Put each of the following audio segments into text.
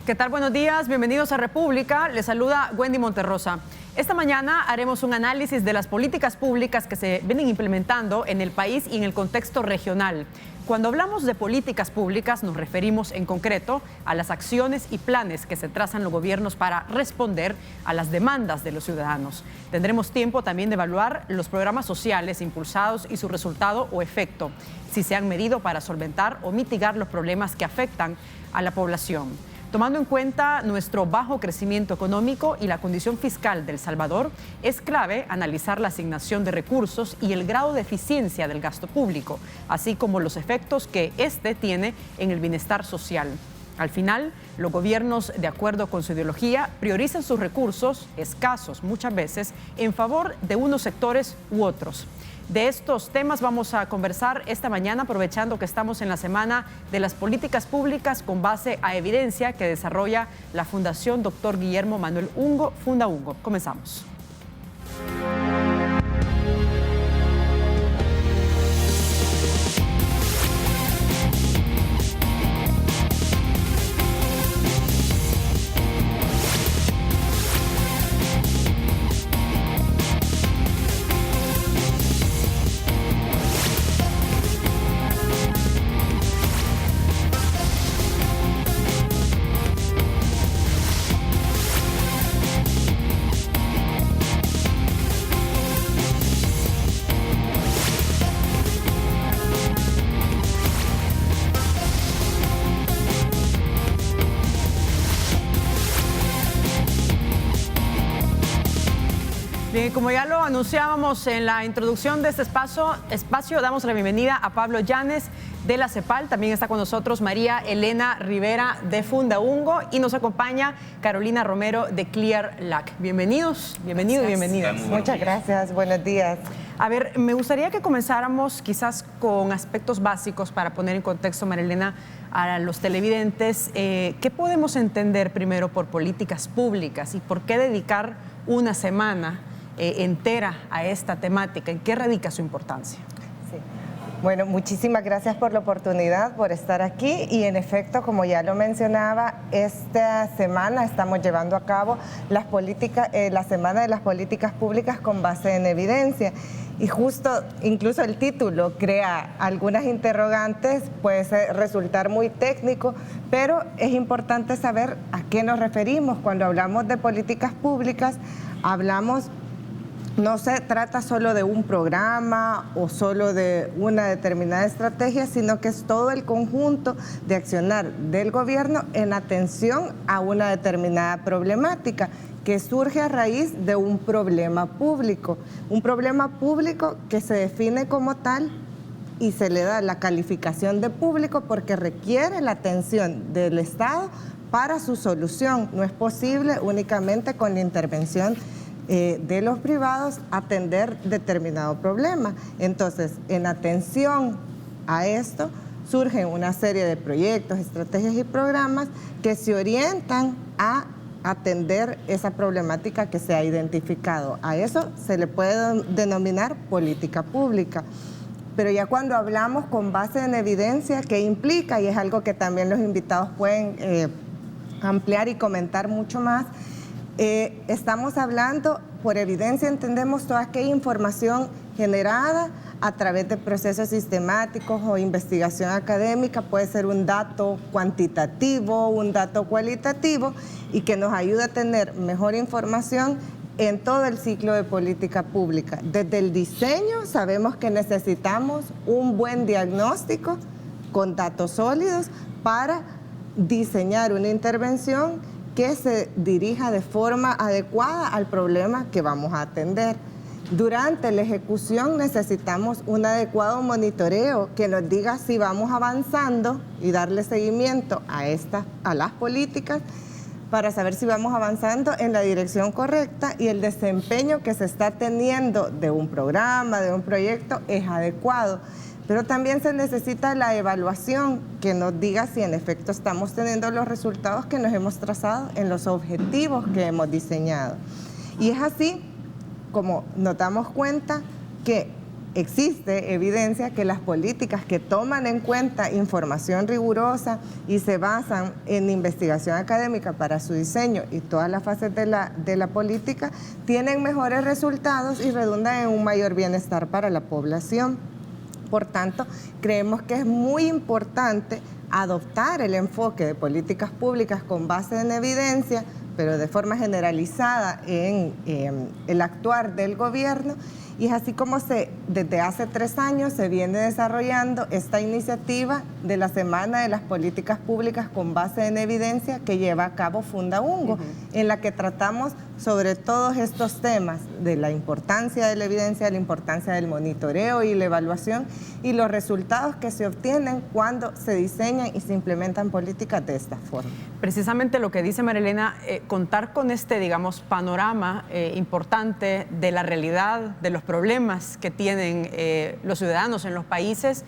¿Qué tal? Buenos días, bienvenidos a República. Les saluda Wendy Monterrosa. Esta mañana haremos un análisis de las políticas públicas que se vienen implementando en el país y en el contexto regional. Cuando hablamos de políticas públicas nos referimos en concreto a las acciones y planes que se trazan los gobiernos para responder a las demandas de los ciudadanos. Tendremos tiempo también de evaluar los programas sociales impulsados y su resultado o efecto, si se han medido para solventar o mitigar los problemas que afectan a la población. Tomando en cuenta nuestro bajo crecimiento económico y la condición fiscal de El Salvador, es clave analizar la asignación de recursos y el grado de eficiencia del gasto público, así como los efectos que este tiene en el bienestar social. Al final, los gobiernos, de acuerdo con su ideología, priorizan sus recursos, escasos muchas veces, en favor de unos sectores u otros. De estos temas vamos a conversar esta mañana, aprovechando que estamos en la Semana de las Políticas Públicas con base a evidencia que desarrolla la Fundación Dr. Guillermo Manuel Ungo, Funda Ungo. Comenzamos. Bien, como ya lo anunciábamos en la introducción de este espacio, damos la bienvenida a Pablo Llanes de la CEPAL. También está con nosotros María Elena Rivera de Funda Ungo y nos acompaña Carolina Romero de Clear Lake. Bienvenidos, bienvenidos y bienvenidas. Muchas gracias, buenos días. A ver, me gustaría que comenzáramos quizás con aspectos básicos para poner en contexto, María Elena, a los televidentes. ¿Qué podemos entender primero por políticas públicas y por qué dedicar una semana entera a esta temática? ¿En qué radica su importancia? Sí. Bueno, muchísimas gracias por la oportunidad, por estar aquí y en efecto, como ya lo mencionaba, esta semana estamos llevando a cabo la Semana de las Políticas Públicas con base en evidencia y justo incluso el título crea algunas interrogantes, puede resultar muy técnico, pero es importante saber a qué nos referimos. Cuando hablamos de políticas públicas, no se trata solo de un programa o solo de una determinada estrategia, sino que es todo el conjunto de accionar del gobierno en atención a una determinada problemática que surge a raíz de un problema público que se define como tal y se le da la calificación de público porque requiere la atención del Estado para su solución. No es posible únicamente con la intervención de los privados atender determinado problema. Entonces, en atención a esto, surgen una serie de proyectos, estrategias y programas que se orientan a atender esa problemática que se ha identificado. A eso se le puede denominar política pública. Pero ya cuando hablamos con base en evidencia, ¿qué implica? Y es algo que también los invitados pueden ampliar y comentar mucho más. Estamos hablando, por evidencia entendemos toda aquella información generada a través de procesos sistemáticos o investigación académica, puede ser un dato cuantitativo, un dato cualitativo y que nos ayuda a tener mejor información en todo el ciclo de política pública. Desde el diseño sabemos que necesitamos un buen diagnóstico con datos sólidos para diseñar una intervención que se dirija de forma adecuada al problema que vamos a atender. Durante la ejecución necesitamos un adecuado monitoreo que nos diga si vamos avanzando y darle seguimiento a las políticas para saber si vamos avanzando en la dirección correcta y el desempeño que se está teniendo de un programa, de un proyecto, es adecuado. Pero también se necesita la evaluación que nos diga si en efecto estamos teniendo los resultados que nos hemos trazado en los objetivos que hemos diseñado. Y es así como nos damos cuenta que existe evidencia que las políticas que toman en cuenta información rigurosa y se basan en investigación académica para su diseño y todas las fases de la política tienen mejores resultados y redundan en un mayor bienestar para la población. Por tanto, creemos que es muy importante adoptar el enfoque de políticas públicas con base en evidencia, pero de forma generalizada en el actuar del gobierno. Y es así como desde hace 3 años se viene desarrollando esta iniciativa de la Semana de las Políticas Públicas con base en evidencia que lleva a cabo Fundaungo, en la que tratamos sobre todos estos temas de la importancia de la evidencia, de la importancia del monitoreo y la evaluación y los resultados que se obtienen cuando se diseñan y se implementan políticas de esta forma. Precisamente lo que dice María Elena, contar con este, digamos, panorama importante de la realidad, de los problemas que tienen los ciudadanos en los países.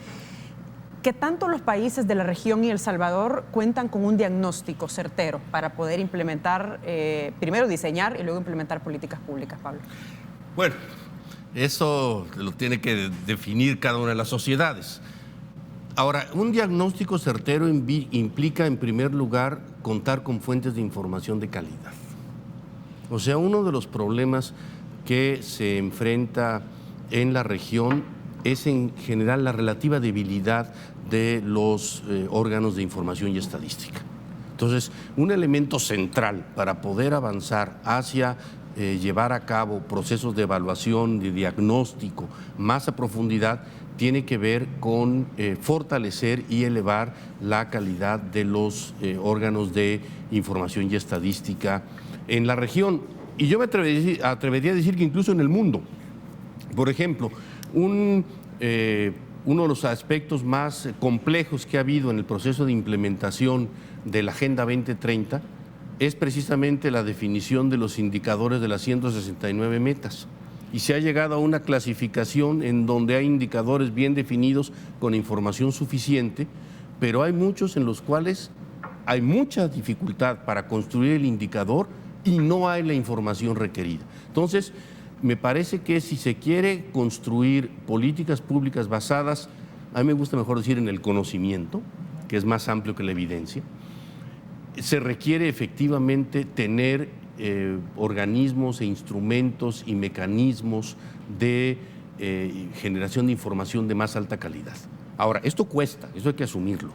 ¿Qué tanto los países de la región y El Salvador cuentan con un diagnóstico certero para poder implementar, primero diseñar y luego implementar políticas públicas, Pablo? Bueno, eso lo tiene que definir cada una de las sociedades. Ahora, un diagnóstico certero implica, en primer lugar, contar con fuentes de información de calidad. O sea, uno de los problemas que se enfrenta en la región es en general la relativa debilidad de los órganos de información y estadística. Entonces, un elemento central para poder avanzar hacia llevar a cabo procesos de evaluación, de diagnóstico más a profundidad, tiene que ver con fortalecer y elevar la calidad de los órganos de información y estadística en la región. Y yo me atrevería a decir que incluso en el mundo. Por ejemplo, uno de los aspectos más complejos que ha habido en el proceso de implementación de la Agenda 2030 es precisamente la definición de los indicadores de las 169 metas. Y se ha llegado a una clasificación en donde hay indicadores bien definidos con información suficiente, pero hay muchos en los cuales hay mucha dificultad para construir el indicador y no hay la información requerida. Entonces, me parece que si se quiere construir políticas públicas basadas, a mí me gusta mejor decir en el conocimiento, que es más amplio que la evidencia, se requiere efectivamente tener organismos e instrumentos y mecanismos de generación de información de más alta calidad. Ahora, esto cuesta, eso hay que asumirlo,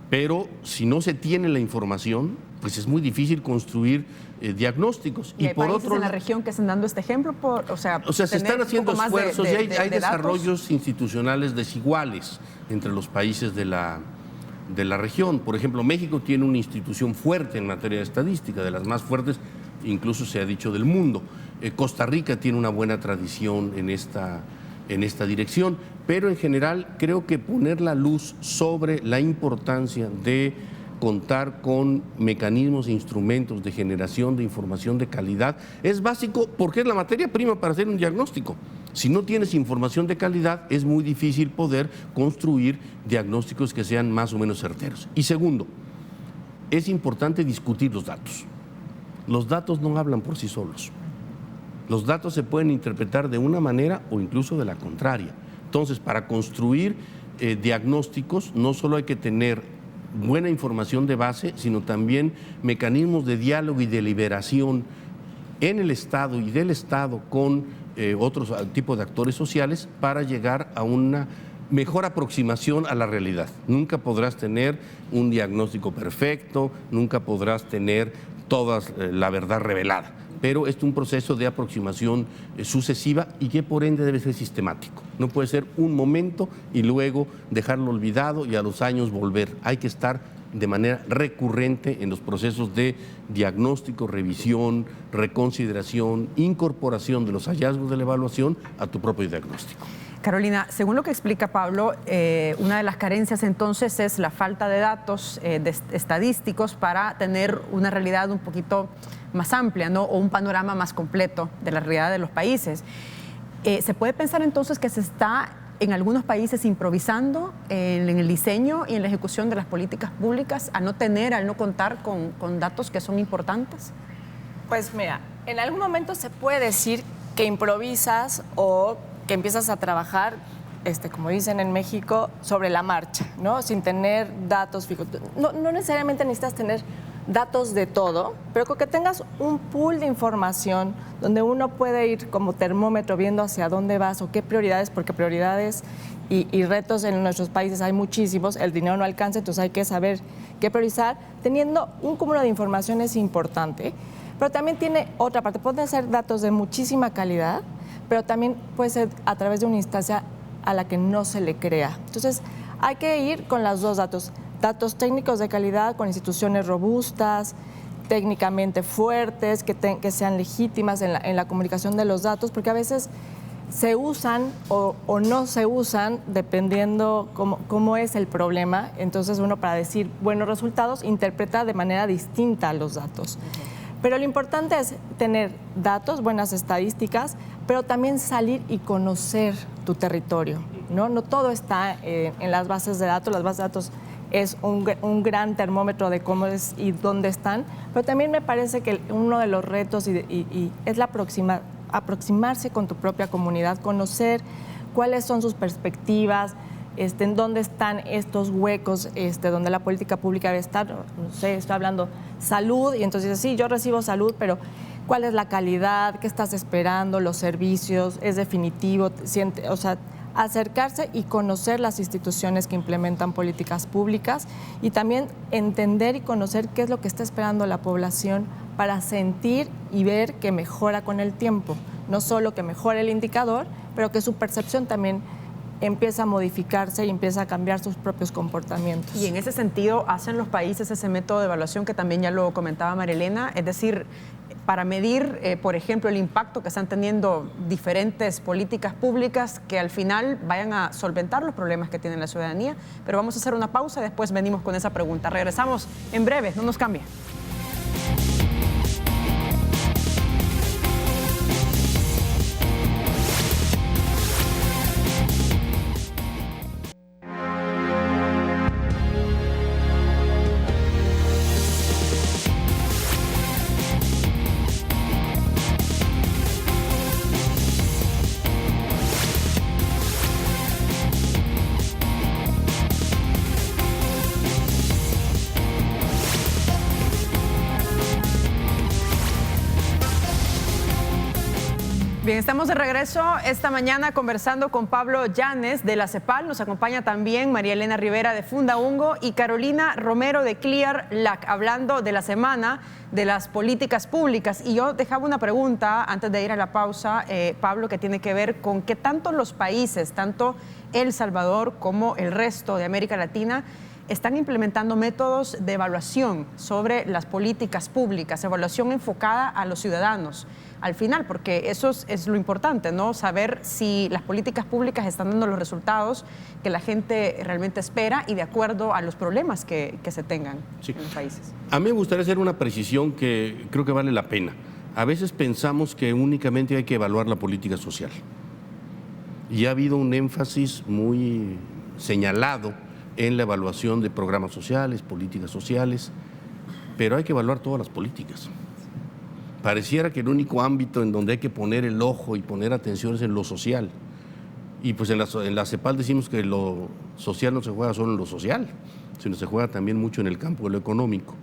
pero si no se tiene la información, pues es muy difícil construir diagnósticos. Y hay por países en la región que están dando este ejemplo, o sea, se están haciendo esfuerzos y hay desarrollos institucionales desiguales entre los países de la región. Por ejemplo, México tiene una institución fuerte en materia de estadística, de las más fuertes, incluso se ha dicho, del mundo. Costa Rica tiene una buena tradición en esta dirección, pero en general creo que poner la luz sobre la importancia de contar con mecanismos e instrumentos de generación de información de calidad es básico porque es la materia prima para hacer un diagnóstico. Si no tienes información de calidad, es muy difícil poder construir diagnósticos que sean más o menos certeros. Y segundo, es importante discutir los datos. Los datos no hablan por sí solos. Los datos se pueden interpretar de una manera o incluso de la contraria. Entonces, para construir diagnósticos, no solo hay que tener buena información de base, sino también mecanismos de diálogo y deliberación en el Estado y del Estado con otros tipos de actores sociales para llegar a una mejor aproximación a la realidad. Nunca podrás tener un diagnóstico perfecto, nunca podrás tener toda la verdad revelada, pero es un proceso de aproximación sucesiva y que por ende debe ser sistemático. No puede ser un momento y luego dejarlo olvidado y a los años volver. Hay que estar de manera recurrente en los procesos de diagnóstico, revisión, reconsideración, incorporación de los hallazgos de la evaluación a tu propio diagnóstico. Carolina, según lo que explica Pablo, una de las carencias entonces es la falta de datos estadísticos para tener una realidad un poquito más amplia, ¿no? O un panorama más completo de la realidad de los países. ¿Se puede pensar entonces que se está en algunos países improvisando en el diseño y en la ejecución de las políticas públicas al no contar con datos que son importantes? Pues mira, en algún momento se puede decir que improvisas o que empiezas a trabajar, como dicen en México, sobre la marcha, ¿no? Sin tener datos fijos. No necesariamente necesitas tener datos de todo, pero con que tengas un pool de información donde uno puede ir como termómetro viendo hacia dónde vas o qué prioridades, porque prioridades y retos en nuestros países hay muchísimos, el dinero no alcanza, entonces hay que saber qué priorizar. Teniendo un cúmulo de información es importante, pero también tiene otra parte, pueden ser datos de muchísima calidad, pero también puede ser a través de una instancia a la que no se le crea. Entonces, hay que ir con los dos datos técnicos de calidad, con instituciones robustas, técnicamente fuertes, que sean legítimas en la comunicación de los datos, porque a veces se usan o no se usan dependiendo cómo es el problema. Entonces, uno, para decir buenos resultados, interpreta de manera distinta los datos. Pero lo importante es tener datos, buenas estadísticas, pero también salir y conocer tu territorio, ¿no? No todo está en las bases de datos. Las bases de datos es un gran termómetro de cómo es y dónde están, pero también me parece que uno de los retos es aproximarse con tu propia comunidad, conocer cuáles son sus perspectivas, en dónde están estos huecos donde la política pública debe estar. No sé, estoy hablando salud, y entonces sí, yo recibo salud, pero ¿cuál es la calidad? ¿Qué estás esperando? ¿Los servicios? ¿Es definitivo? O sea, acercarse y conocer las instituciones que implementan políticas públicas y también entender y conocer qué es lo que está esperando la población para sentir y ver que mejora con el tiempo. No solo que mejore el indicador, pero que su percepción también empieza a modificarse y empieza a cambiar sus propios comportamientos. Y en ese sentido, ¿hacen los países ese método de evaluación que también ya lo comentaba María Elena? Es decir, para medir, por ejemplo, el impacto que están teniendo diferentes políticas públicas que al final vayan a solventar los problemas que tiene la ciudadanía. Pero vamos a hacer una pausa y después venimos con esa pregunta. Regresamos en breve, no nos cambie. Bien, estamos de regreso esta mañana conversando con Pablo Llanes de la CEPAL. Nos acompaña también María Elena Rivera de Fundaungo y Carolina Romero de Clear Lake, hablando de la semana de las políticas públicas. Y yo dejaba una pregunta antes de ir a la pausa, Pablo, que tiene que ver con qué tanto los países, tanto El Salvador como el resto de América Latina, están implementando métodos de evaluación sobre las políticas públicas, evaluación enfocada a los ciudadanos al final, porque eso es lo importante, ¿no? Saber si las políticas públicas están dando los resultados que la gente realmente espera y de acuerdo a los problemas que se tengan en los países. A mí me gustaría hacer una precisión que creo que vale la pena. A veces pensamos que únicamente hay que evaluar la política social. Y ha habido un énfasis muy señalado en la evaluación de programas sociales, políticas sociales, pero hay que evaluar todas las políticas. Pareciera que el único ámbito en donde hay que poner el ojo y poner atención es en lo social. Y pues en la CEPAL decimos que lo social no se juega solo en lo social, sino se juega también mucho en el campo de lo económico.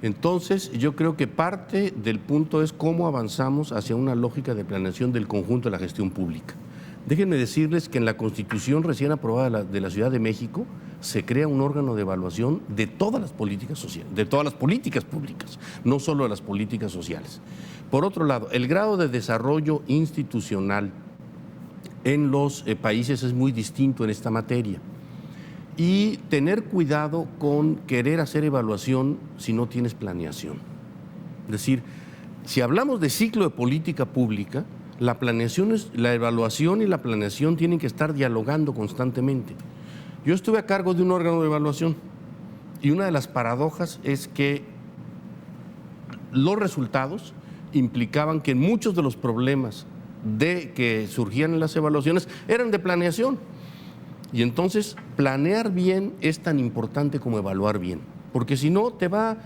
Entonces, yo creo que parte del punto es cómo avanzamos hacia una lógica de planeación del conjunto de la gestión pública. Déjenme decirles que en la Constitución recién aprobada de la Ciudad de México se crea un órgano de evaluación de todas las políticas sociales, de todas las políticas públicas, no solo de las políticas sociales. Por otro lado, el grado de desarrollo institucional en los países es muy distinto en esta materia. Y tener cuidado con querer hacer evaluación si no tienes planeación. Es decir, si hablamos de ciclo de política pública, la evaluación y la planeación tienen que estar dialogando constantemente. Yo estuve a cargo de un órgano de evaluación y una de las paradojas es que los resultados implicaban que muchos de los problemas que surgían en las evaluaciones eran de planeación. Y entonces planear bien es tan importante como evaluar bien, porque si no te va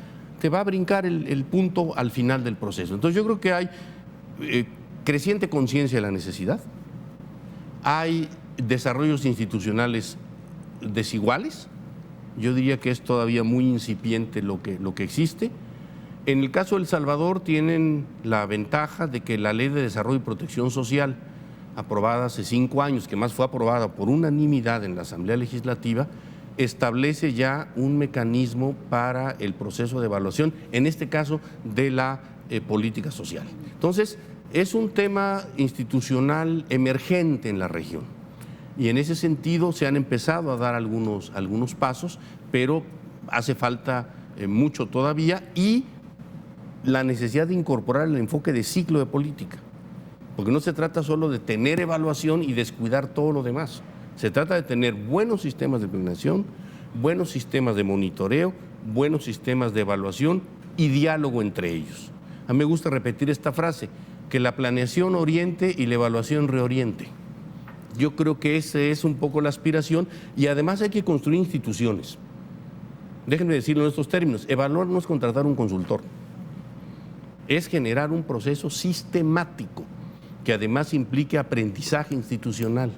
a brincar el punto al final del proceso. Entonces yo creo que hay creciente conciencia de la necesidad. Hay desarrollos institucionales desiguales. Yo diría que es todavía muy incipiente lo que existe. En el caso de El Salvador tienen la ventaja de que la Ley de Desarrollo y Protección Social, aprobada hace 5 años, que más fue aprobada por unanimidad en la Asamblea Legislativa, establece ya un mecanismo para el proceso de evaluación, en este caso de la política social. Entonces, es un tema institucional emergente en la región y en ese sentido se han empezado a dar algunos pasos, pero hace falta mucho todavía, y la necesidad de incorporar el enfoque de ciclo de política, porque no se trata solo de tener evaluación y descuidar todo lo demás. Se trata de tener buenos sistemas de planeación, buenos sistemas de monitoreo, buenos sistemas de evaluación y diálogo entre ellos. A mí me gusta repetir esta frase, que la planeación oriente y la evaluación reoriente. Yo creo que esa es un poco la aspiración, y además hay que construir instituciones. Déjenme decirlo en estos términos, evaluar no es contratar un consultor, es generar un proceso sistemático que además implique aprendizaje institucional.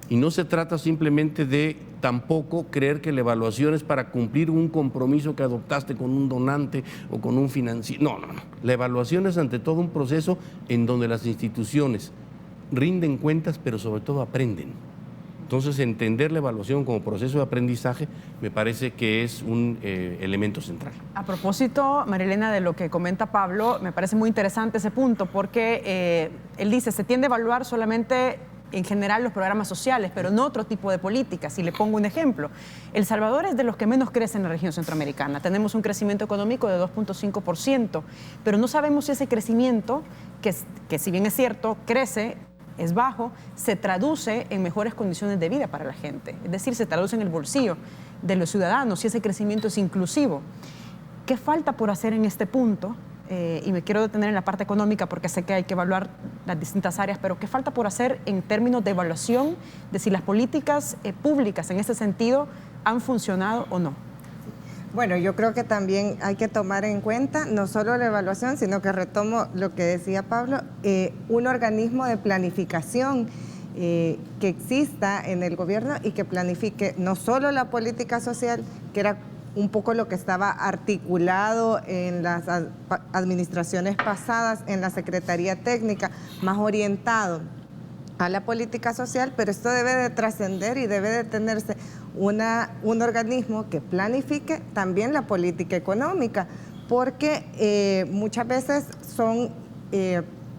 Y no se trata simplemente de tampoco creer que la evaluación es para cumplir un compromiso que adoptaste con un donante o con un financiero. No. La evaluación es ante todo un proceso en donde las instituciones rinden cuentas, pero sobre todo aprenden. Entonces, entender la evaluación como proceso de aprendizaje me parece que es un elemento central. A propósito, Marilena, de lo que comenta Pablo, me parece muy interesante ese punto, porque él dice, se tiende a evaluar solamente en general los programas sociales, pero no otro tipo de políticas. Y le pongo un ejemplo. El Salvador es de los que menos crece en la región centroamericana. Tenemos un crecimiento económico de 2.5%, pero no sabemos si ese crecimiento, que si bien es cierto, crece, es bajo, se traduce en mejores condiciones de vida para la gente. Es decir, se traduce en el bolsillo de los ciudadanos, si ese crecimiento es inclusivo. ¿Qué falta por hacer en este punto? Y me quiero detener en la parte económica porque sé que hay que evaluar las distintas áreas, pero ¿qué falta por hacer en términos de evaluación de si las políticas públicas en este sentido han funcionado o no? Bueno, yo creo que también hay que tomar en cuenta no solo la evaluación, sino que retomo lo que decía Pablo, un organismo de planificación que exista en el gobierno y que planifique no solo la política social, que era un poco lo que estaba articulado en las administraciones pasadas, en la Secretaría Técnica, más orientado a la política social, pero esto debe de trascender y debe de tenerse un organismo que planifique también la política económica, porque muchas veces son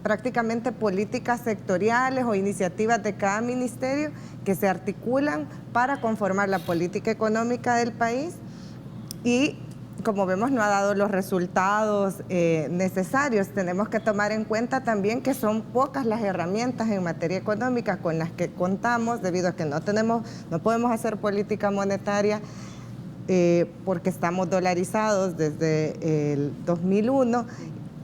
prácticamente políticas sectoriales o iniciativas de cada ministerio que se articulan para conformar la política económica del país, y como vemos no ha dado los resultados necesarios. Tenemos que tomar en cuenta también que son pocas las herramientas en materia económica con las que contamos, debido a que no podemos hacer política monetaria porque estamos dolarizados desde el 2001.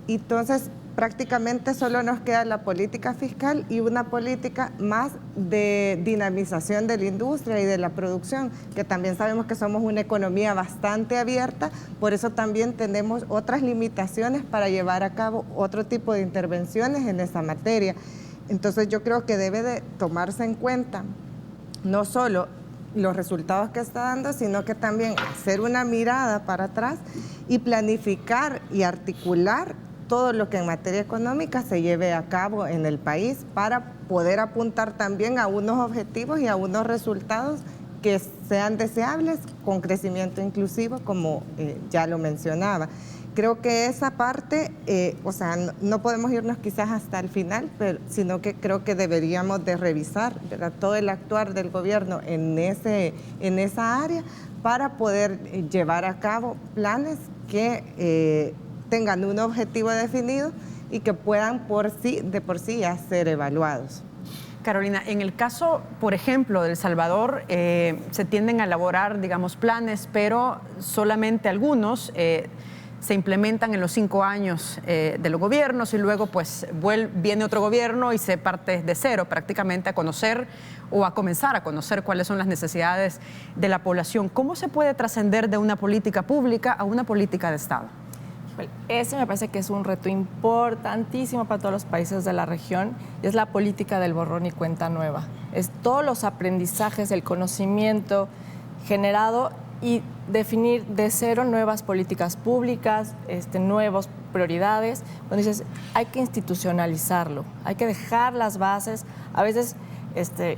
Entonces, prácticamente solo nos queda la política fiscal y una política más de dinamización de la industria y de la producción, que también sabemos que somos una economía bastante abierta, por eso también tenemos otras limitaciones para llevar a cabo otro tipo de intervenciones en esa materia. Entonces yo creo que debe de tomarse en cuenta no solo los resultados que está dando, sino que también hacer una mirada para atrás y planificar y articular todo lo que en materia económica se lleve a cabo en el país para poder apuntar también a unos objetivos y a unos resultados que sean deseables con crecimiento inclusivo, como ya lo mencionaba. Creo que esa parte, no podemos irnos quizás hasta el final, sino que creo que deberíamos de revisar, ¿verdad?, todo el actuar del gobierno en esa área para poder llevar a cabo planes que tengan un objetivo definido y que puedan de por sí ya ser evaluados. Carolina, en el caso, por ejemplo, de El Salvador, se tienden a elaborar, digamos, planes, pero solamente algunos se implementan en los 5 años de los gobiernos, y luego pues viene otro gobierno y se parte de cero prácticamente a conocer o a comenzar a conocer cuáles son las necesidades de la población. ¿Cómo se puede trascender de una política pública a una política de Estado? Ese me parece que es un reto importantísimo para todos los países de la región, y es la política del borrón y cuenta nueva. Es todos los aprendizajes, el conocimiento generado y definir de cero nuevas políticas públicas, nuevas prioridades. Cuando dices, hay que institucionalizarlo, hay que dejar las bases. A veces,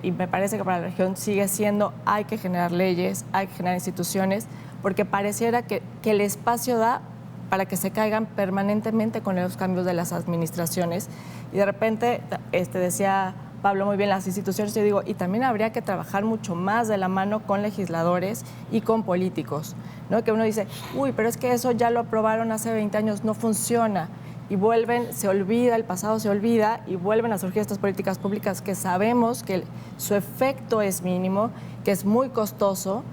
y me parece que para la región sigue siendo, hay que generar leyes, hay que generar instituciones, porque pareciera que el espacio da para que se caigan permanentemente con los cambios de las administraciones. Y de repente, decía Pablo muy bien, las instituciones, yo digo, y también habría que trabajar mucho más de la mano con legisladores y con políticos, ¿no? Que uno dice, uy, pero es que eso ya lo aprobaron hace 20 años, no funciona. Y vuelven, se olvida, el pasado se olvida, y vuelven a surgir estas políticas públicas que sabemos que su efecto es mínimo, que es muy costoso,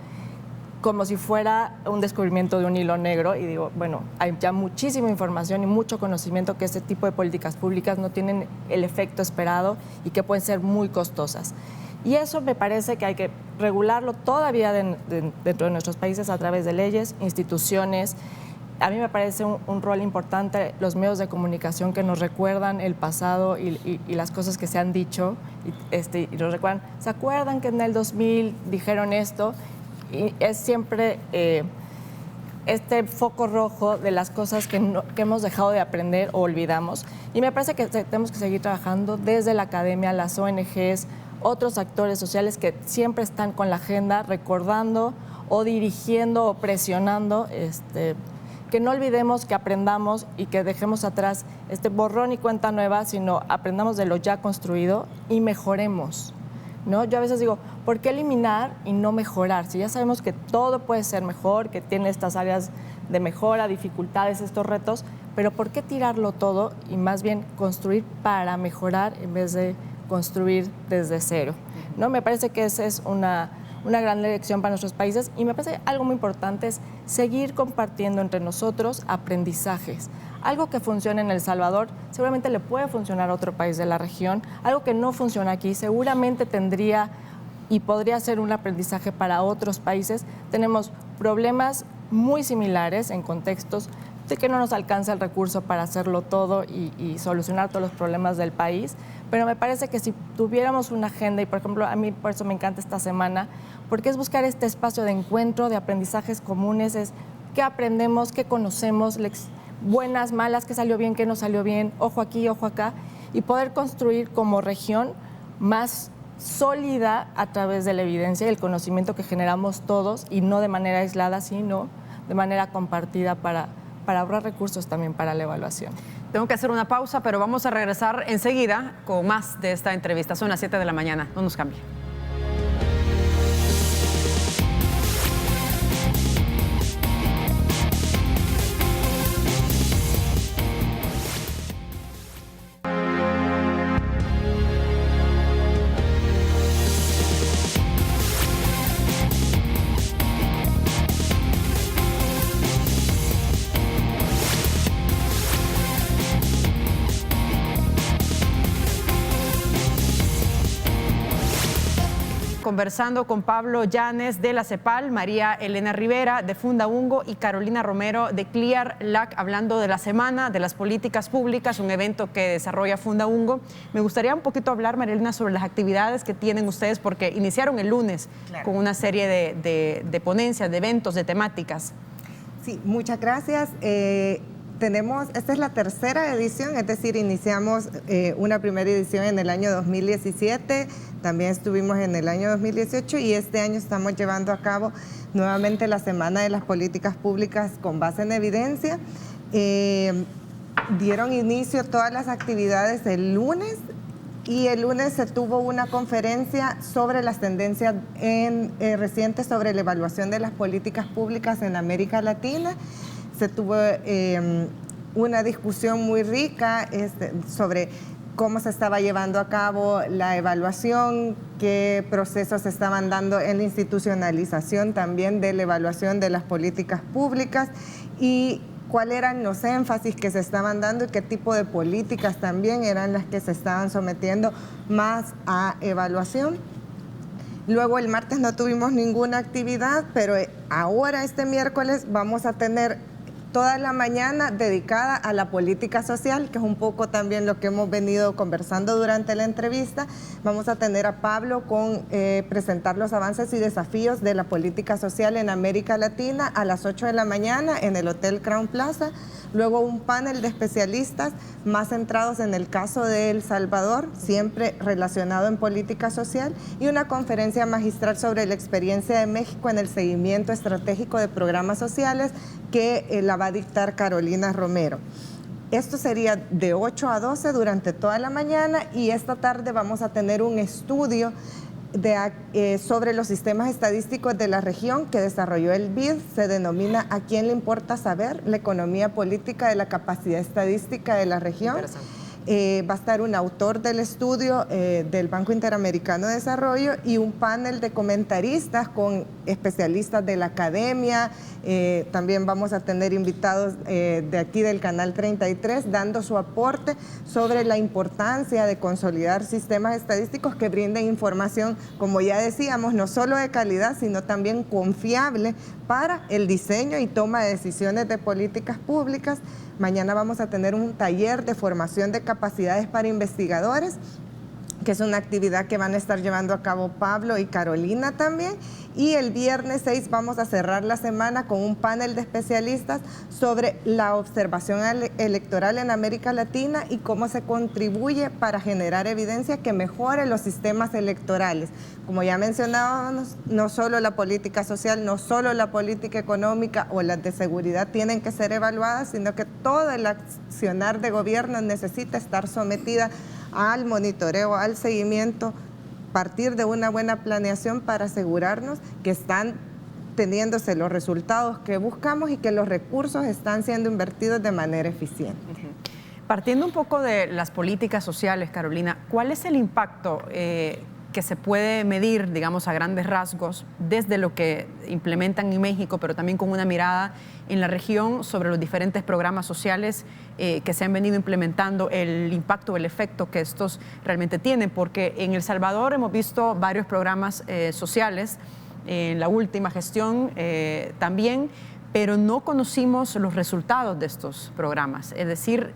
como si fuera un descubrimiento de un hilo negro. Y digo, bueno, hay ya muchísima información y mucho conocimiento que este tipo de políticas públicas no tienen el efecto esperado y que pueden ser muy costosas. Y eso me parece que hay que regularlo todavía dentro de nuestros países a través de leyes, instituciones. A mí me parece un rol importante los medios de comunicación que nos recuerdan el pasado y las cosas que se han dicho, y nos recuerdan, ¿se acuerdan que en el 2000 dijeron esto? Y es siempre este foco rojo de las cosas que hemos dejado de aprender o olvidamos. Y me parece que tenemos que seguir trabajando desde la academia, las ONGs, otros actores sociales que siempre están con la agenda, recordando o dirigiendo o presionando, que no olvidemos, que aprendamos y que dejemos atrás este borrón y cuenta nueva, sino aprendamos de lo ya construido y mejoremos, ¿no? Yo a veces digo, ¿por qué eliminar y no mejorar? Si ya sabemos que todo puede ser mejor, que tiene estas áreas de mejora, dificultades, estos retos, pero ¿por qué tirarlo todo y más bien construir para mejorar en vez de construir desde cero? ¿No? Me parece que esa es una gran lección para nuestros países, y me parece que algo muy importante es seguir compartiendo entre nosotros aprendizajes. Algo que funciona en El Salvador seguramente le puede funcionar a otro país de la región. Algo que no funciona aquí seguramente tendría y podría ser un aprendizaje para otros países. Tenemos problemas muy similares en contextos de que no nos alcanza el recurso para hacerlo todo y solucionar todos los problemas del país. Pero me parece que si tuviéramos una agenda, y por ejemplo a mí por eso me encanta esta semana, porque es buscar este espacio de encuentro, de aprendizajes comunes, es qué aprendemos, qué conocemos, buenas, malas, qué salió bien, qué no salió bien, ojo aquí, ojo acá, y poder construir como región más sólida a través de la evidencia y el conocimiento que generamos todos, y no de manera aislada, sino de manera compartida para ahorrar recursos también para la evaluación. Tengo que hacer una pausa, pero vamos a regresar enseguida con más de esta entrevista. Son las 7 de la mañana, no nos cambie. Conversando con Pablo Llanes de la CEPAL, María Elena Rivera de Fundaungo y Carolina Romero de Clear Lake, hablando de la Semana de las Políticas Públicas, un evento que desarrolla Fundaungo. Me gustaría un poquito hablar, María Elena, sobre las actividades que tienen ustedes, porque iniciaron el lunes con una serie de ponencias, de eventos, de temáticas. Sí, muchas gracias. Esta es la tercera edición, es decir, iniciamos una primera edición en el año 2017, también estuvimos en el año 2018, y este año estamos llevando a cabo nuevamente la Semana de las Políticas Públicas con base en evidencia. Dieron inicio todas las actividades el lunes, y el lunes se tuvo una conferencia sobre las tendencias recientes sobre la evaluación de las políticas públicas en América Latina. Se tuvo una discusión muy rica sobre cómo se estaba llevando a cabo la evaluación, qué procesos se estaban dando en la institucionalización también de la evaluación de las políticas públicas, y cuáles eran los énfasis que se estaban dando y qué tipo de políticas también eran las que se estaban sometiendo más a evaluación. Luego el martes no tuvimos ninguna actividad, pero ahora este miércoles vamos a tener toda la mañana dedicada a la política social, que es un poco también lo que hemos venido conversando durante la entrevista. Vamos a tener a Pablo con presentar los avances y desafíos de la política social en América Latina a las 8 de la mañana en el Hotel Crown Plaza. Luego un panel de especialistas más centrados en el caso de El Salvador, siempre relacionado en política social, y una conferencia magistral sobre la experiencia de México en el seguimiento estratégico de programas sociales que la va a dictar Carolina Romero. Esto sería de 8 a 12 durante toda la mañana, y esta tarde vamos a tener un estudio sobre los sistemas estadísticos de la región que desarrolló el BID. Se denomina ¿A quién le importa saber? La economía política de la capacidad estadística de la región. Va a estar un autor del estudio del Banco Interamericano de Desarrollo y un panel de comentaristas con especialistas de la academia. También vamos a tener invitados de aquí del Canal 33 dando su aporte sobre la importancia de consolidar sistemas estadísticos que brinden información, como ya decíamos, no solo de calidad, sino también confiable para el diseño y toma de decisiones de políticas públicas. Mañana vamos a tener un taller de formación de capacidades para investigadores, que es una actividad que van a estar llevando a cabo Pablo y Carolina también. Y el viernes 6 vamos a cerrar la semana con un panel de especialistas sobre la observación electoral en América Latina y cómo se contribuye para generar evidencia que mejore los sistemas electorales. Como ya mencionábamos, no solo la política social, no solo la política económica o las de seguridad tienen que ser evaluadas, sino que todo el accionar de gobierno necesita estar sometida al monitoreo, al seguimiento, partir de una buena planeación para asegurarnos que están teniéndose los resultados que buscamos y que los recursos están siendo invertidos de manera eficiente. Partiendo un poco de las políticas sociales, Carolina, ¿cuál es el impacto que se puede medir, digamos, a grandes rasgos desde lo que implementan en México, pero también con una mirada en la región sobre los diferentes programas sociales que se han venido implementando, el impacto, el efecto que estos realmente tienen? Porque en El Salvador hemos visto varios programas sociales, en la última gestión también, pero no conocimos los resultados de estos programas, es decir,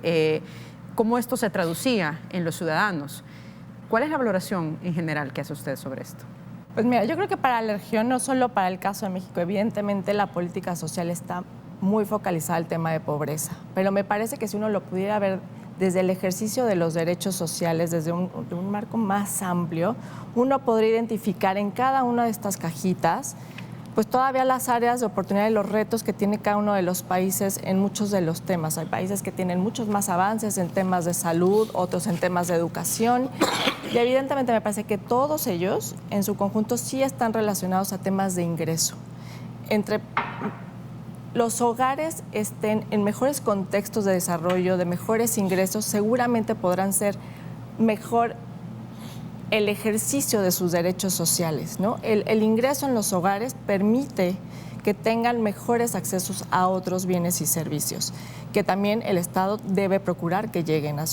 cómo esto se traducía en los ciudadanos. ¿Cuál es la valoración en general que hace usted sobre esto? Pues mira, yo creo que para la región, no solo para el caso de México, evidentemente la política social está muy focalizada al tema de pobreza, pero me parece que si uno lo pudiera ver desde el ejercicio de los derechos sociales, desde un marco más amplio, uno podría identificar en cada una de estas cajitas pues todavía las áreas de oportunidad y los retos que tiene cada uno de los países en muchos de los temas. Hay países que tienen muchos más avances en temas de salud, otros en temas de educación, y evidentemente me parece que todos ellos en su conjunto sí están relacionados a temas de ingreso. Entre los hogares estén en mejores contextos de desarrollo, de mejores ingresos, seguramente podrán ser mejor el ejercicio de sus derechos sociales, ¿no? El ingreso en los hogares permite que tengan mejores accesos a otros bienes y servicios, que también el Estado debe procurar que lleguen a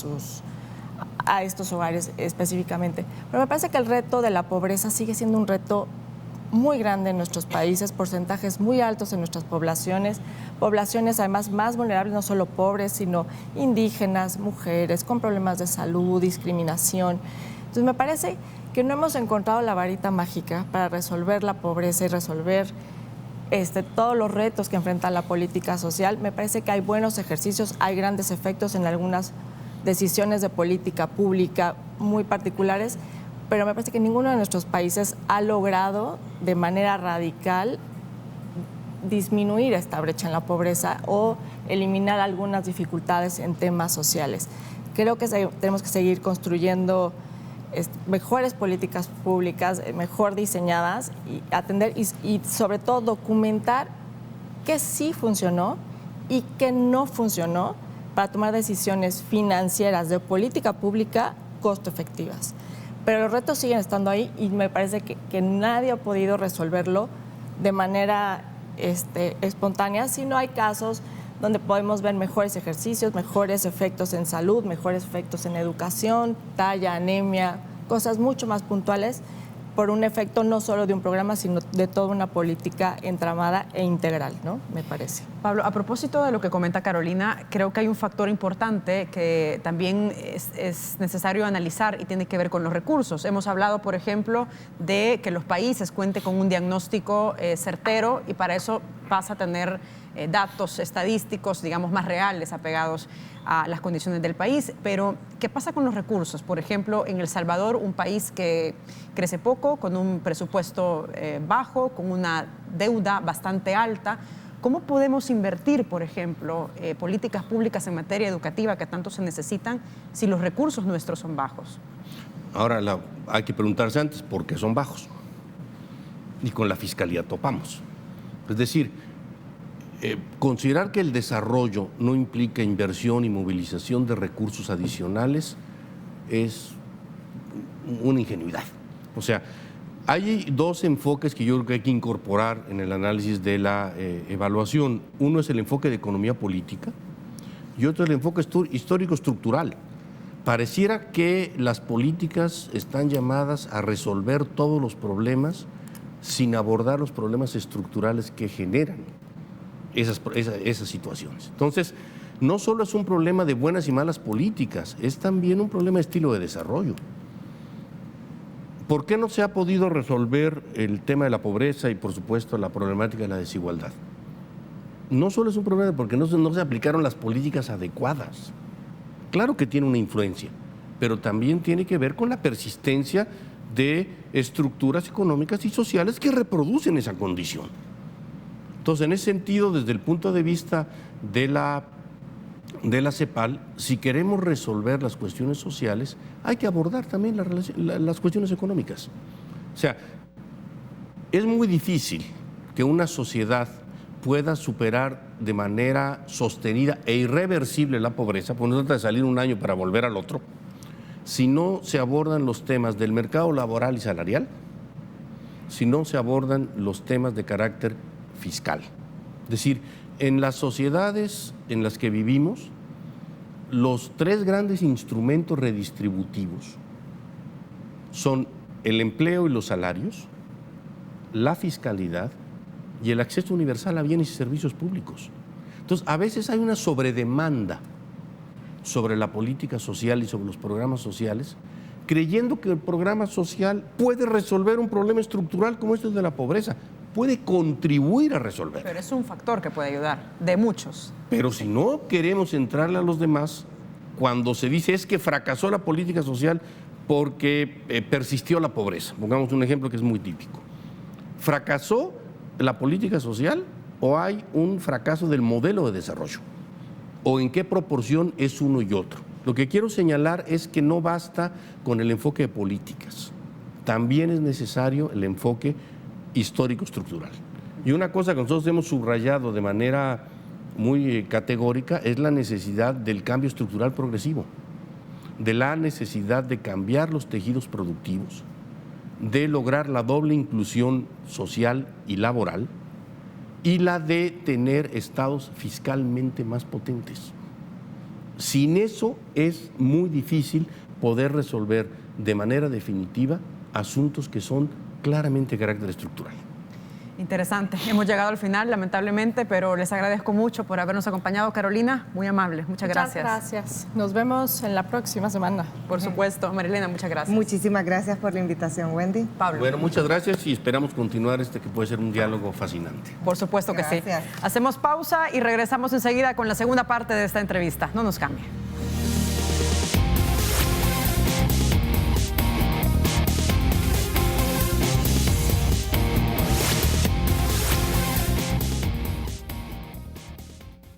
estos hogares específicamente. Pero me parece que el reto de la pobreza sigue siendo un reto muy grande en nuestros países, porcentajes muy altos en nuestras poblaciones además más vulnerables, no solo pobres, sino indígenas, mujeres, con problemas de salud, discriminación. Entonces me parece que no hemos encontrado la varita mágica para resolver la pobreza y resolver todos los retos que enfrenta la política social. Me parece que hay buenos ejercicios, hay grandes efectos en algunas decisiones de política pública muy particulares, pero me parece que ninguno de nuestros países ha logrado de manera radical disminuir esta brecha en la pobreza o eliminar algunas dificultades en temas sociales. Creo que tenemos que seguir construyendo mejores políticas públicas, mejor diseñadas, y atender y sobre todo documentar qué sí funcionó y qué no funcionó para tomar decisiones financieras de política pública costo efectivas. Pero los retos siguen estando ahí y me parece que nadie ha podido resolverlo de manera espontánea, sino hay casos donde podemos ver mejores ejercicios, mejores efectos en salud, mejores efectos en educación, talla, anemia, cosas mucho más puntuales por un efecto no solo de un programa, sino de toda una política entramada e integral, ¿no? Me parece. Pablo, a propósito de lo que comenta Carolina, creo que hay un factor importante que también es necesario analizar y tiene que ver con los recursos. Hemos hablado, por ejemplo, de que los países cuenten con un diagnóstico certero y para eso pasa a tener datos estadísticos, digamos, más reales, apegados a las condiciones del país. Pero, ¿qué pasa con los recursos? Por ejemplo, en El Salvador, un país que crece poco, con un presupuesto bajo, con una deuda bastante alta. ¿Cómo podemos invertir, por ejemplo, políticas públicas en materia educativa que tanto se necesitan si los recursos nuestros son bajos? Ahora, hay que preguntarse antes por qué son bajos. Y con la fiscalía topamos. Es decir, considerar que el desarrollo no implica inversión y movilización de recursos adicionales es una ingenuidad. O sea, hay dos enfoques que yo creo que hay que incorporar en el análisis de la evaluación. Uno es el enfoque de economía política y otro el enfoque histórico-estructural. Pareciera que las políticas están llamadas a resolver todos los problemas sin abordar los problemas estructurales que generan esas situaciones. Entonces, no solo es un problema de buenas y malas políticas, es también un problema de estilo de desarrollo. ¿Por qué no se ha podido resolver el tema de la pobreza y, por supuesto, la problemática de la desigualdad? No solo es un problema porque no se aplicaron las políticas adecuadas. Claro que tiene una influencia, pero también tiene que ver con la persistencia de estructuras económicas y sociales que reproducen esa condición. Entonces, en ese sentido, desde el punto de vista de la CEPAL, si queremos resolver las cuestiones sociales, hay que abordar también las cuestiones económicas. O sea, es muy difícil que una sociedad pueda superar de manera sostenida e irreversible la pobreza, porque no se trata de salir un año para volver al otro, si no se abordan los temas del mercado laboral y salarial, si no se abordan los temas de carácter fiscal. Es decir, en las sociedades en las que vivimos, los tres grandes instrumentos redistributivos son el empleo y los salarios, la fiscalidad y el acceso universal a bienes y servicios públicos. Entonces, a veces hay una sobredemanda sobre la política social y sobre los programas sociales, creyendo que el programa social puede resolver un problema estructural como este de la pobreza, puede contribuir a resolver. Pero es un factor que puede ayudar, de muchos. Pero si no queremos entrarle a los demás, cuando se dice es que fracasó la política social porque persistió la pobreza, pongamos un ejemplo que es muy típico. ¿Fracasó la política social o hay un fracaso del modelo de desarrollo? ¿O en qué proporción es uno y otro? Lo que quiero señalar es que no basta con el enfoque de políticas, también es necesario el enfoque histórico-estructural. Y una cosa que nosotros hemos subrayado de manera muy categórica es la necesidad del cambio estructural progresivo, de la necesidad de cambiar los tejidos productivos, de lograr la doble inclusión social y laboral y la de tener estados fiscalmente más potentes. Sin eso es muy difícil poder resolver de manera definitiva asuntos que son claramente de carácter estructural. Interesante. Hemos llegado al final, lamentablemente, pero les agradezco mucho por habernos acompañado. Carolina, muy amable. Muchas gracias. Muchas gracias. Nos vemos en la próxima semana. Por supuesto. Marilena, muchas gracias. Muchísimas gracias por la invitación, Wendy. Pablo. Bueno, muchas gracias y esperamos continuar que puede ser un diálogo fascinante. Por supuesto que sí. Gracias. Hacemos pausa y regresamos enseguida con la segunda parte de esta entrevista. No nos cambie.